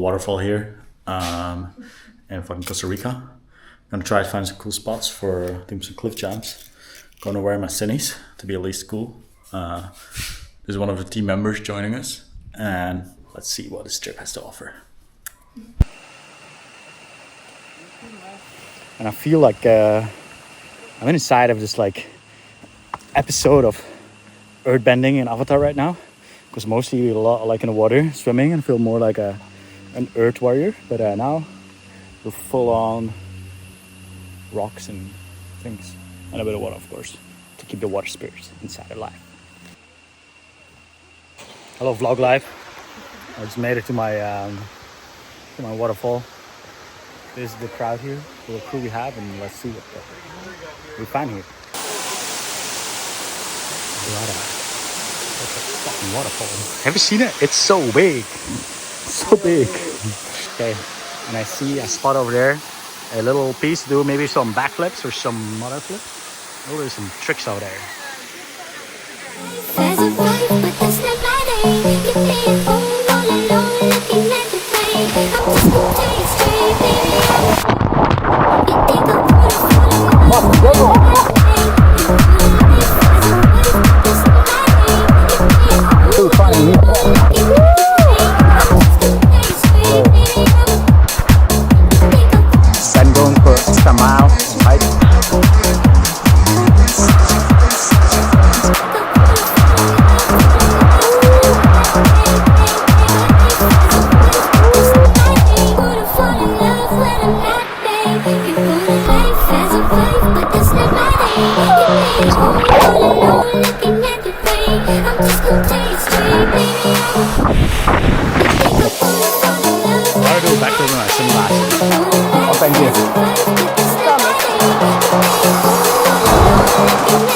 Waterfall here in fucking Costa Rica. I'm gonna try to find some cool spots for doing some cliff jumps. Gonna wear my cinnies to be at least cool. This is one of the team members joining us, and let's see what this trip has to offer. And I feel like I'm inside of this like episode of earthbending in Avatar right now, because mostly a lot like in the water swimming and feel more like an earth warrior, but now we're full on rocks and things, and a bit of water, of course, to keep the water spirits inside alive. Hello vlog life. I just made it to my waterfall. This is the crowd here, the crew we have, and let's see what we find here. That's a fucking waterfall. Have you seen it? It's so big. So big. Okay, and I see a spot over there, a little piece to do maybe some backflips or some other flips. Oh, there's some tricks out there. Then going for extra mile hike. I'll do back to my sunglasses. Oh, thank you.